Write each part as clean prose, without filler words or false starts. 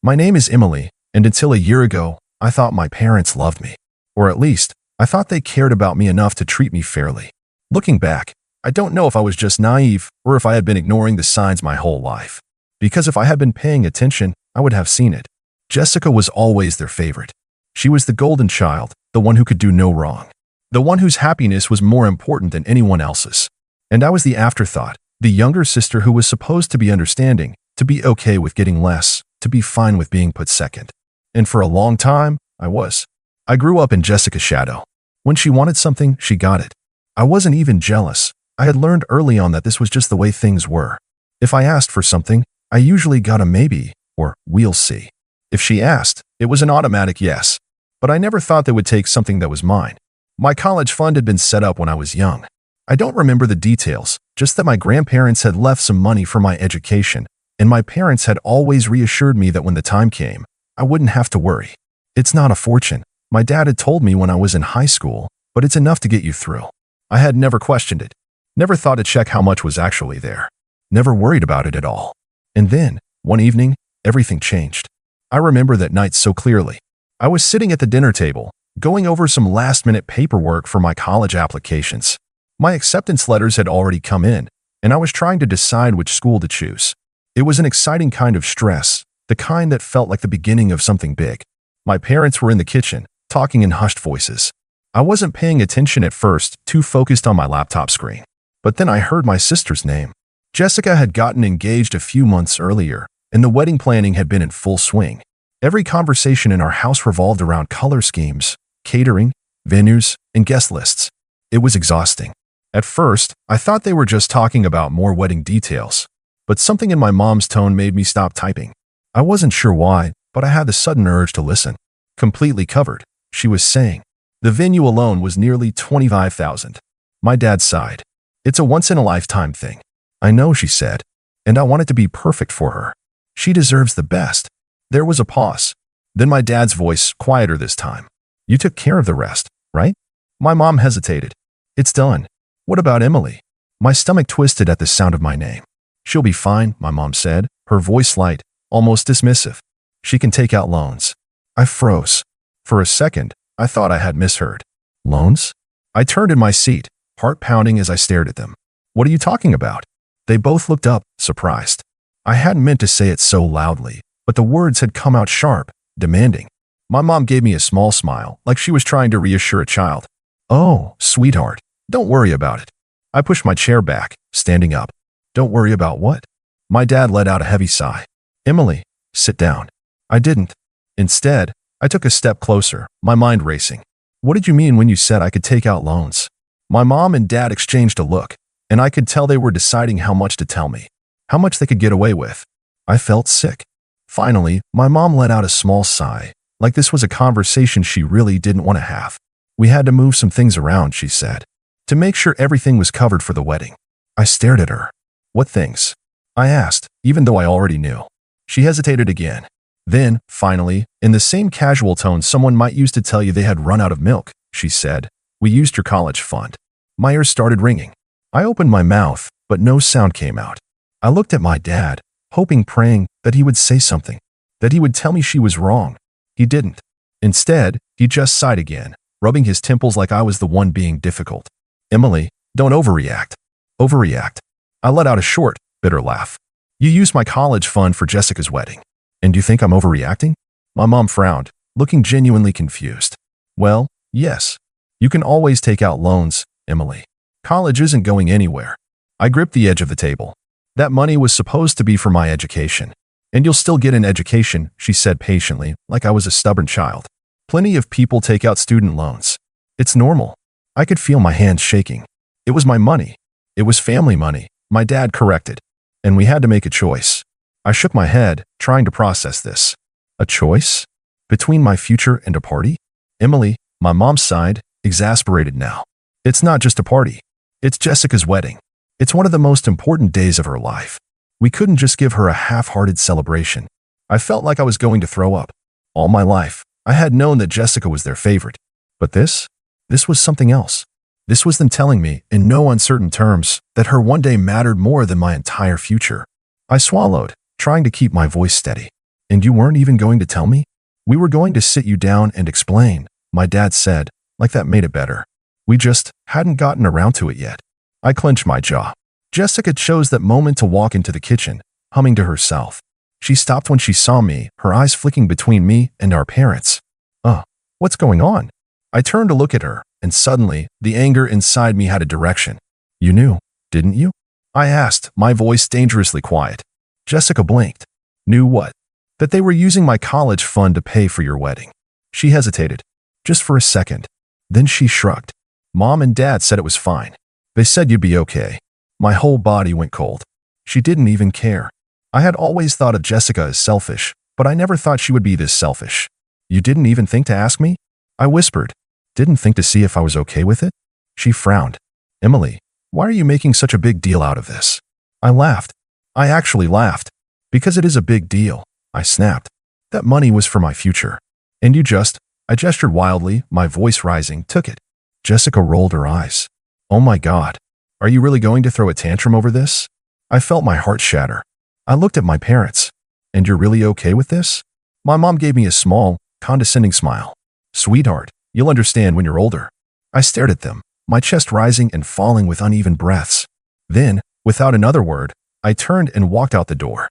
My name is Emily, and until a year ago, I thought my parents loved me. Or at least, I thought they cared about me enough to treat me fairly. Looking back, I don't know if I was just naive or if I had been ignoring the signs my whole life. Because if I had been paying attention, I would have seen it. Jessica was always their favorite. She was the golden child, the one who could do no wrong. The one whose happiness was more important than anyone else's. And I was the afterthought, the younger sister who was supposed to be understanding, to be okay with getting less, to be fine with being put second. And for a long time, I was. I grew up in Jessica's shadow. When she wanted something, she got it. I wasn't even jealous. I had learned early on that this was just the way things were. If I asked for something, I usually got a maybe, or we'll see. If she asked, it was an automatic yes. But I never thought they would take something that was mine. My college fund had been set up when I was young. I don't remember the details, just that my grandparents had left some money for my education, and my parents had always reassured me that when the time came, I wouldn't have to worry. It's not a fortune, my dad had told me when I was in high school, but it's enough to get you through. I had never questioned it. Never thought to check how much was actually there. Never worried about it at all. And then, one evening, everything changed. I remember that night so clearly. I was sitting at the dinner table, going over some last-minute paperwork for my college applications. My acceptance letters had already come in, and I was trying to decide which school to choose. It was an exciting kind of stress, the kind that felt like the beginning of something big. My parents were in the kitchen, talking in hushed voices. I wasn't paying attention at first, too focused on my laptop screen. But then I heard my sister's name. Jessica had gotten engaged a few months earlier, and the wedding planning had been in full swing. Every conversation in our house revolved around color schemes, catering, venues, and guest lists. It was exhausting. At first, I thought they were just talking about more wedding details. But something in my mom's tone made me stop typing. I wasn't sure why, but I had the sudden urge to listen. Completely covered, she was saying. The venue alone was nearly $25,000. My dad sighed. It's a once-in-a-lifetime thing. I know, she said, and I want it to be perfect for her. She deserves the best. There was a pause. Then my dad's voice, quieter this time. You took care of the rest, right? My mom hesitated. It's done. What about Emily? My stomach twisted at the sound of my name. She'll be fine, my mom said, her voice light, almost dismissive. She can take out loans. I froze. For a second, I thought I had misheard. Loans? I turned in my seat, heart pounding as I stared at them. What are you talking about? They both looked up, surprised. I hadn't meant to say it so loudly, but the words had come out sharp, demanding. My mom gave me a small smile, like she was trying to reassure a child. Oh, sweetheart, don't worry about it. I pushed my chair back, standing up. Don't worry about what? My dad let out a heavy sigh. Emily, sit down. I didn't. Instead, I took a step closer, my mind racing. What did you mean when you said I could take out loans? My mom and dad exchanged a look, and I could tell they were deciding how much to tell me, how much they could get away with. I felt sick. Finally, my mom let out a small sigh, like this was a conversation she really didn't want to have. We had to move some things around, she said, to make sure everything was covered for the wedding. I stared at her. What things? I asked, even though I already knew. She hesitated again. Then, finally, in the same casual tone someone might use to tell you they had run out of milk, she said, we used your college fund. My ears started ringing. I opened my mouth, but no sound came out. I looked at my dad, hoping, praying that he would say something, that he would tell me she was wrong. He didn't. Instead, he just sighed again, rubbing his temples like I was the one being difficult. Emily, don't overreact. Overreact. I let out a short, bitter laugh. You used my college fund for Jessica's wedding. And you think I'm overreacting? My mom frowned, looking genuinely confused. Well, yes. You can always take out loans, Emily. College isn't going anywhere. I gripped the edge of the table. That money was supposed to be for my education. And you'll still get an education, she said patiently, like I was a stubborn child. Plenty of people take out student loans. It's normal. I could feel my hands shaking. It was my money. It was family money, my dad corrected. And we had to make a choice. I shook my head, trying to process this. A choice? Between my future and a party? Emily, my mom sighed, exasperated now. It's not just a party. It's Jessica's wedding. It's one of the most important days of her life. We couldn't just give her a half-hearted celebration. I felt like I was going to throw up. All my life, I had known that Jessica was their favorite. But this was something else. This was them telling me, in no uncertain terms, that her one day mattered more than my entire future. I swallowed, trying to keep my voice steady. And you weren't even going to tell me? We were going to sit you down and explain, my dad said, like that made it better. We just hadn't gotten around to it yet. I clenched my jaw. Jessica chose that moment to walk into the kitchen, humming to herself. She stopped when she saw me, her eyes flicking between me and our parents. What's going on? I turned to look at her, and suddenly, the anger inside me had a direction. You knew, didn't you? I asked, my voice dangerously quiet. Jessica blinked. Knew what? That they were using my college fund to pay for your wedding. She hesitated, just for a second. Then she shrugged. Mom and Dad said it was fine. They said you'd be okay. My whole body went cold. She didn't even care. I had always thought of Jessica as selfish, but I never thought she would be this selfish. You didn't even think to ask me? I whispered. Didn't think to see if I was okay with it? She frowned. Emily, why are you making such a big deal out of this? I laughed. I actually laughed. Because it is a big deal, I snapped. That money was for my future. And I gestured wildly, my voice rising, took it. Jessica rolled her eyes. Oh my God. Are you really going to throw a tantrum over this? I felt my heart shatter. I looked at my parents. And you're really okay with this? My mom gave me a small, condescending smile. Sweetheart, you'll understand when you're older. I stared at them, my chest rising and falling with uneven breaths. Then, without another word, I turned and walked out the door.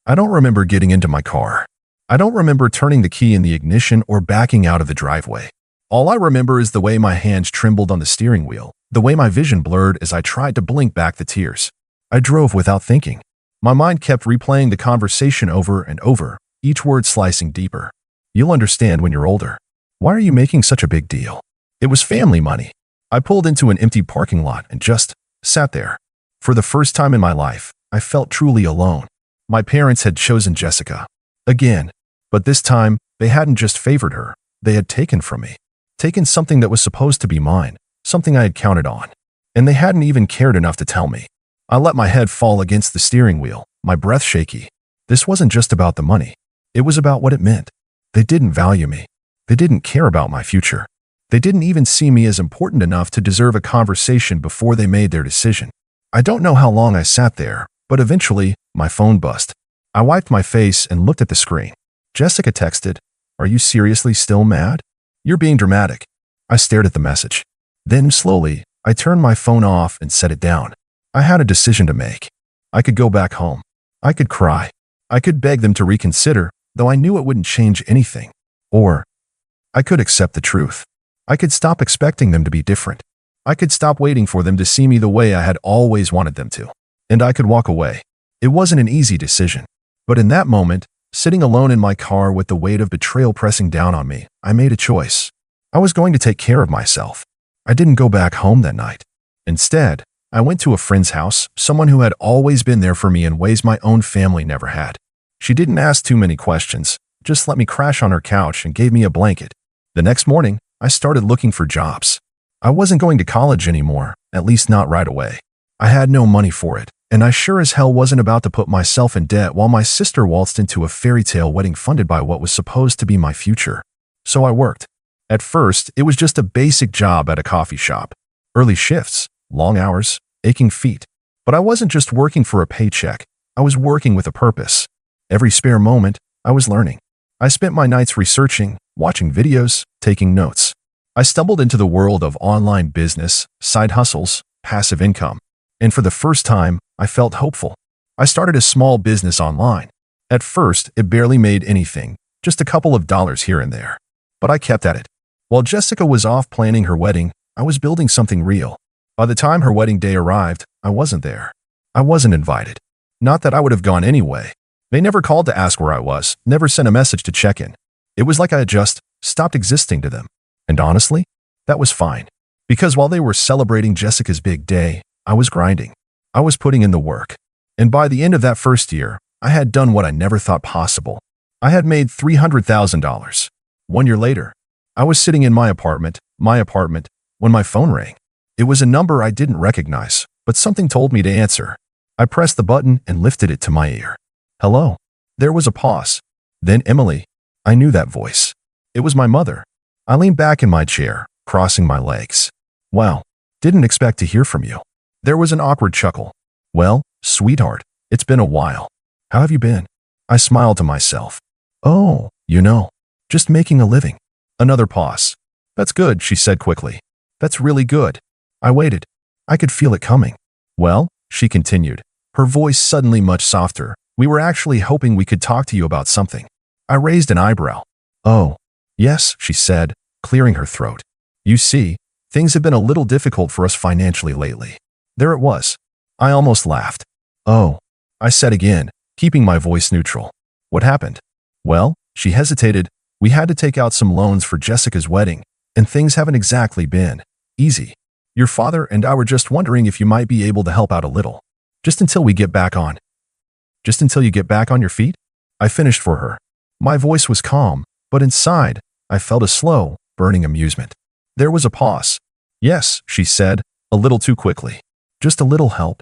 I don't remember getting into my car. I don't remember turning the key in the ignition or backing out of the driveway. All I remember is the way my hands trembled on the steering wheel, the way my vision blurred as I tried to blink back the tears. I drove without thinking. My mind kept replaying the conversation over and over, each word slicing deeper. You'll understand when you're older. Why are you making such a big deal? It was family money. I pulled into an empty parking lot and just sat there. For the first time in my life, I felt truly alone. My parents had chosen Jessica. Again. But this time, they hadn't just favored her. They had taken from me. Taken something that was supposed to be mine, something I had counted on. And they hadn't even cared enough to tell me. I let my head fall against the steering wheel, my breath shaky. This wasn't just about the money. It was about what it meant. They didn't value me. They didn't care about my future. They didn't even see me as important enough to deserve a conversation before they made their decision. I don't know how long I sat there, but eventually, my phone buzzed. I wiped my face and looked at the screen. Jessica texted, "Are you seriously still mad? You're being dramatic." I stared at the message. Then, slowly, I turned my phone off and set it down. I had a decision to make. I could go back home. I could cry. I could beg them to reconsider, though I knew it wouldn't change anything. Or I could accept the truth. I could stop expecting them to be different. I could stop waiting for them to see me the way I had always wanted them to. And I could walk away. It wasn't an easy decision. But in that moment, sitting alone in my car with the weight of betrayal pressing down on me, I made a choice. I was going to take care of myself. I didn't go back home that night. Instead, I went to a friend's house, someone who had always been there for me in ways my own family never had. She didn't ask too many questions, just let me crash on her couch and gave me a blanket. The next morning, I started looking for jobs. I wasn't going to college anymore, at least not right away. I had no money for it, and I sure as hell wasn't about to put myself in debt while my sister waltzed into a fairy tale wedding funded by what was supposed to be my future. So I worked. At first, it was just a basic job at a coffee shop. Early shifts, long hours, aching feet. But I wasn't just working for a paycheck. I was working with a purpose. Every spare moment, I was learning. I spent my nights researching, watching videos, taking notes. I stumbled into the world of online business, side hustles, passive income. And for the first time, I felt hopeful. I started a small business online. At first, it barely made anything, just a couple of dollars here and there. But I kept at it. While Jessica was off planning her wedding, I was building something real. By the time her wedding day arrived, I wasn't there. I wasn't invited. Not that I would have gone anyway. They never called to ask where I was, never sent a message to check in. It was like I had just stopped existing to them. And honestly, that was fine. Because while they were celebrating Jessica's big day, I was grinding. I was putting in the work. And by the end of that first year, I had done what I never thought possible. I had made $300,000. 1 year later, I was sitting in my apartment, when my phone rang. It was a number I didn't recognize, but something told me to answer. I pressed the button and lifted it to my ear. Hello. There was a pause. Then Emily. I knew that voice. It was my mother. I leaned back in my chair, crossing my legs. Wow. Didn't expect to hear from you. There was an awkward chuckle. Well, sweetheart, it's been a while. How have you been? I smiled to myself. Oh, just making a living. Another pause. That's good, she said quickly. That's really good. I waited. I could feel it coming. Well, she continued, her voice suddenly much softer. We were actually hoping we could talk to you about something. I raised an eyebrow. Oh, yes, she said, clearing her throat. You see, things have been a little difficult for us financially lately. There it was. I almost laughed. Oh, I said again, keeping my voice neutral. What happened? Well, she hesitated. We had to take out some loans for Jessica's wedding, and things haven't exactly been easy. Your father and I were just wondering if you might be able to help out a little. Just until you get back on your feet? I finished for her. My voice was calm, but inside, I felt a slow, burning amusement. There was a pause. Yes, she said, a little too quickly. Just a little help.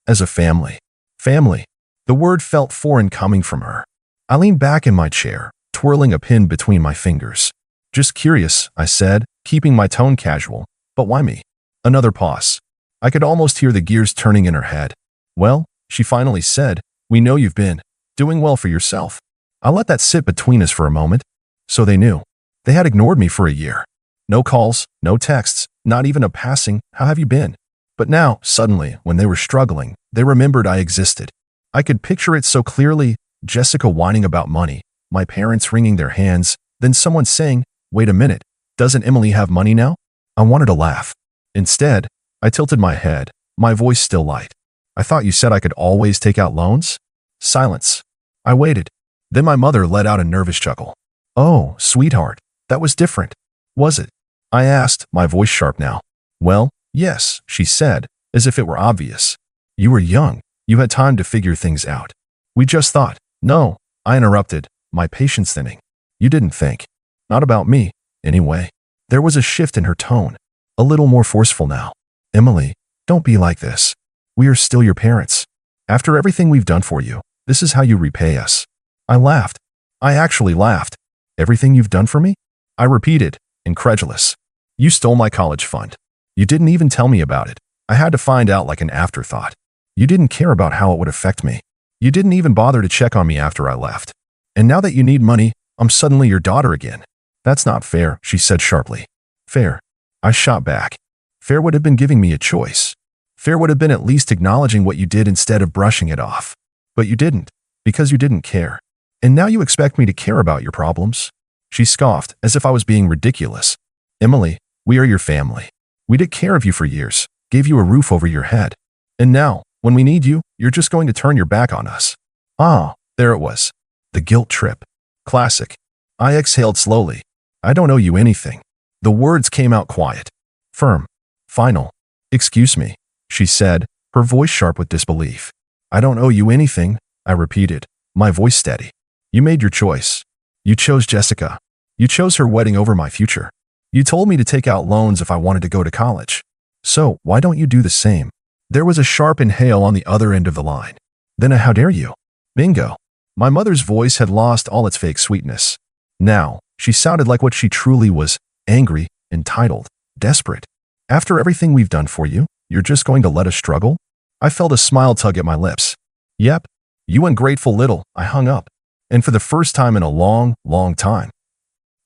As a family. Family. The word felt foreign coming from her. I leaned back in my chair, twirling a pin between my fingers. Just curious, I said, keeping my tone casual. But why me? Another pause. I could almost hear the gears turning in her head. Well, she finally said, we know you've been doing well for yourself. I let that sit between us for a moment. So they knew. They had ignored me for a year. No calls, no texts, not even a passing, how have you been? But now, suddenly, when they were struggling, they remembered I existed. I could picture it so clearly, Jessica whining about money, my parents wringing their hands, then someone saying, wait a minute, doesn't Emily have money now? I wanted to laugh. Instead, I tilted my head, my voice still light. I thought you said I could always take out loans? Silence. I waited. Then my mother let out a nervous chuckle. Oh, sweetheart, that was different. Was it? I asked, my voice sharp now. Well, yes, she said, as if it were obvious. You were young. You had time to figure things out. We just thought. No, I interrupted, my patience thinning. You didn't think. Not about me, anyway. There was a shift in her tone, a little more forceful now. Emily, don't be like this. We are still your parents. After everything we've done for you, this is how you repay us. I laughed. I actually laughed. Everything you've done for me? I repeated, incredulous. You stole my college fund. You didn't even tell me about it. I had to find out like an afterthought. You didn't care about how it would affect me. You didn't even bother to check on me after I left. And now that you need money, I'm suddenly your daughter again. That's not fair, she said sharply. Fair. I shot back. Fair would have been giving me a choice. Fair would have been at least acknowledging what you did instead of brushing it off. But you didn't, because you didn't care. And now you expect me to care about your problems? She scoffed, as if I was being ridiculous. Emily, we are your family. We took care of you for years, gave you a roof over your head. And now, when we need you, you're just going to turn your back on us. Ah, there it was. The guilt trip. Classic. I exhaled slowly. I don't owe you anything. The words came out quiet. Firm. Final. Excuse me, she said, her voice sharp with disbelief. I don't owe you anything, I repeated, my voice steady. You made your choice. You chose Jessica. You chose her wedding over my future. You told me to take out loans if I wanted to go to college. So, why don't you do the same? There was a sharp inhale on the other end of the line. Then a how dare you? Bingo. My mother's voice had lost all its fake sweetness. Now, she sounded like what she truly was, angry, entitled, desperate. After everything we've done for you, you're just going to let us struggle? I felt a smile tug at my lips. Yep. You ungrateful little, I hung up. And for the first time in a long, long time,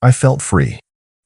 I felt free.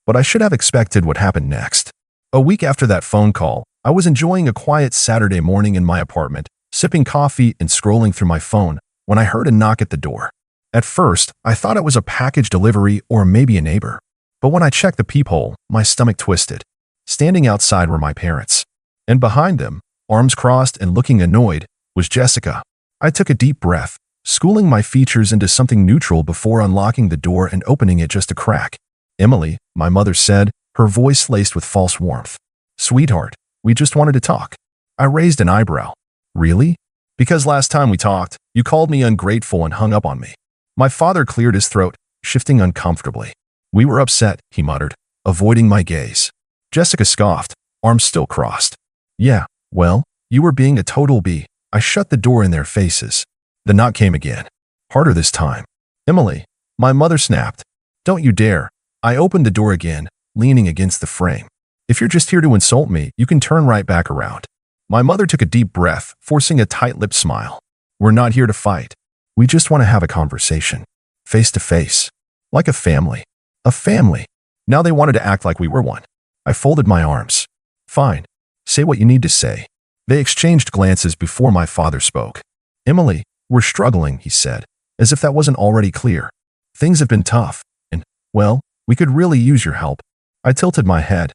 But I should have expected what happened next. A week after that phone call, I was enjoying a quiet Saturday morning in my apartment, sipping coffee and scrolling through my phone, when I heard a knock at the door. At first, I thought it was a package delivery or maybe a neighbor. But when I checked the peephole, my stomach twisted. Standing outside were my parents. And behind them, arms crossed and looking annoyed, was Jessica. I took a deep breath, schooling my features into something neutral before unlocking the door and opening it just a crack. Emily, my mother said, her voice laced with false warmth. Sweetheart, we just wanted to talk. I raised an eyebrow. Really? Because last time we talked, you called me ungrateful and hung up on me. My father cleared his throat, shifting uncomfortably. We were upset, he muttered, avoiding my gaze. Jessica scoffed, arms still crossed. Yeah, well, you were being a total bee. I shut the door in their faces. The knock came again. Harder this time. Emily, my mother snapped. Don't you dare. I opened the door again, leaning against the frame. If you're just here to insult me, you can turn right back around. My mother took a deep breath, forcing a tight-lipped smile. We're not here to fight. We just want to have a conversation. face to face. Like a family. A family. Now they wanted to act like we were one. I folded my arms. Fine. Say what you need to say. They exchanged glances before my father spoke. Emily, we're struggling, he said, as if that wasn't already clear. Things have been tough, and, well, we could really use your help. I tilted my head.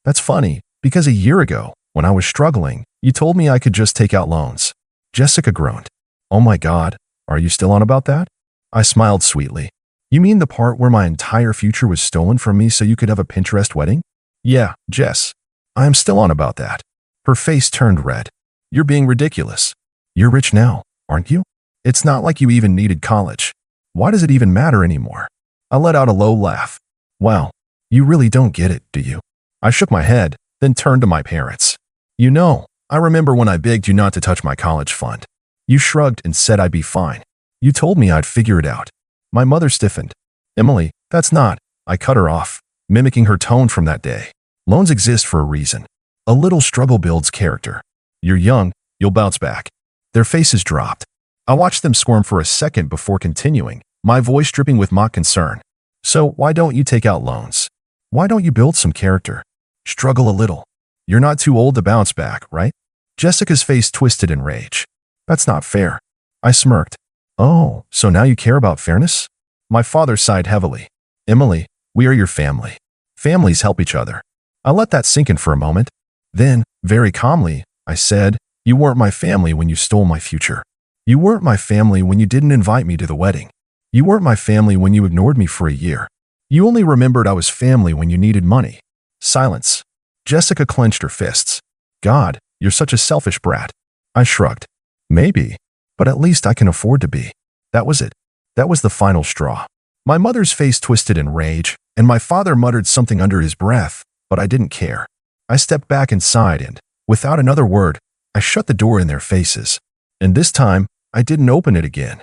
That's funny, because a year ago, when I was struggling, you told me I could just take out loans. Jessica groaned. Oh my God, are you still on about that? I smiled sweetly. You mean the part where my entire future was stolen from me so you could have a Pinterest wedding? Yeah, Jess. I am still on about that. Her face turned red. You're being ridiculous. You're rich now, aren't you? It's not like you even needed college. Why does it even matter anymore? I let out a low laugh. Wow, you really don't get it, do you? I shook my head, then turned to my parents. You know, I remember when I begged you not to touch my college fund. You shrugged and said I'd be fine. You told me I'd figure it out. My mother stiffened. Emily, that's not. I cut her off, mimicking her tone from that day. Loans exist for a reason. A little struggle builds character. You're young, you'll bounce back. Their faces dropped. I watched them squirm for a second before continuing, my voice dripping with mock concern. So why don't you take out loans? Why don't you build some character? Struggle a little. You're not too old to bounce back, right? Jessica's face twisted in rage. That's not fair. I smirked. Oh, so now you care about fairness? My father sighed heavily. Emily, we are your family. Families help each other. I let that sink in for a moment. Then, very calmly, I said, you weren't my family when you stole my future. You weren't my family when you didn't invite me to the wedding. You weren't my family when you ignored me for a year. You only remembered I was family when you needed money. Silence. Jessica clenched her fists. God, you're such a selfish brat. I shrugged. Maybe, but at least I can afford to be. That was it. That was the final straw. My mother's face twisted in rage, and my father muttered something under his breath, but I didn't care. I stepped back inside and, without another word, I shut the door in their faces. And this time, I didn't open it again.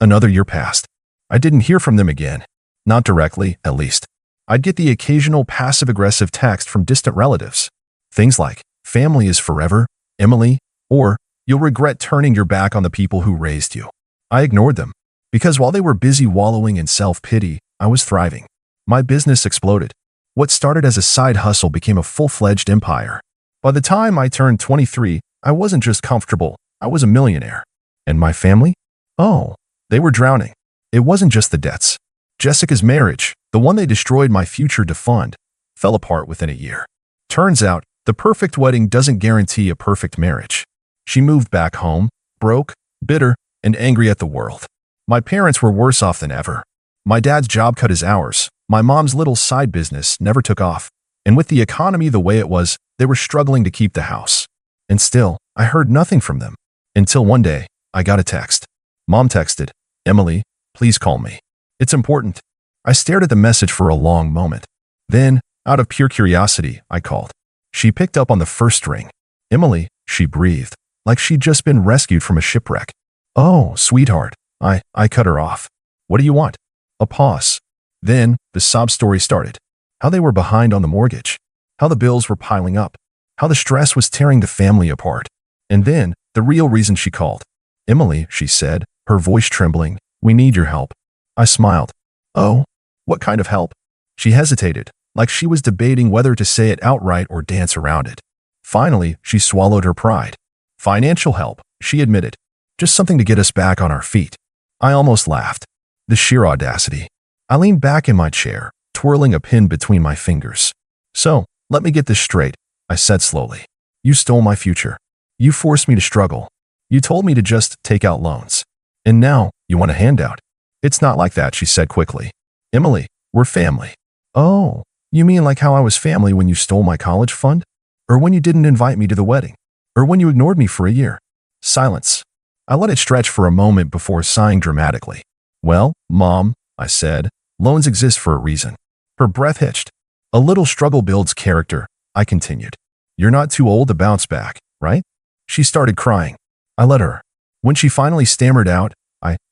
Another year passed. I didn't hear from them again. Not directly, at least. I'd get the occasional passive-aggressive text from distant relatives. Things like, family is forever, Emily, or you'll regret turning your back on the people who raised you. I ignored them, because while they were busy wallowing in self-pity, I was thriving. My business exploded. What started as a side hustle became a full-fledged empire. By the time I turned 23, I wasn't just comfortable, I was a millionaire. And my family? Oh, they were drowning. It wasn't just the debts. Jessica's marriage, the one they destroyed my future to fund, fell apart within a year. Turns out, the perfect wedding doesn't guarantee a perfect marriage. She moved back home, broke, bitter, and angry at the world. My parents were worse off than ever. My dad's job cut his hours. My mom's little side business never took off. And with the economy the way it was, they were struggling to keep the house. And still, I heard nothing from them. Until one day, I got a text. Mom texted, Emily, please call me. It's important. I stared at the message for a long moment. Then, out of pure curiosity, I called. She picked up on the first ring. Emily, she breathed, like she'd just been rescued from a shipwreck. Oh, sweetheart. I cut her off. What do you want? A pause. Then, the sob story started. How they were behind on the mortgage. How the bills were piling up. How the stress was tearing the family apart. And then, the real reason she called. Emily, she said, her voice trembling, we need your help. I smiled. Oh, what kind of help? She hesitated, like she was debating whether to say it outright or dance around it. Finally, she swallowed her pride. Financial help, she admitted. Just something to get us back on our feet. I almost laughed. The sheer audacity. I leaned back in my chair, twirling a pin between my fingers. So, let me get this straight, I said slowly. You stole my future. You forced me to struggle. You told me to just take out loans. And now, you want a handout. It's not like that, she said quickly. Emily, we're family. Oh, you mean like how I was family when you stole my college fund? Or when you didn't invite me to the wedding? Or when you ignored me for a year? Silence. I let it stretch for a moment before sighing dramatically. Well, Mom, I said, loans exist for a reason. Her breath hitched. A little struggle builds character, I continued. You're not too old to bounce back, right? She started crying. I let her. When she finally stammered out,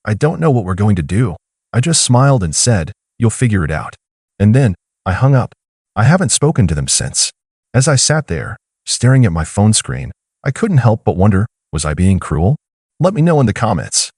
I don't know what we're going to do. I just smiled and said, you'll figure it out. And then, I hung up. I haven't spoken to them since. As I sat there, staring at my phone screen, I couldn't help but wonder, was I being cruel? Let me know in the comments.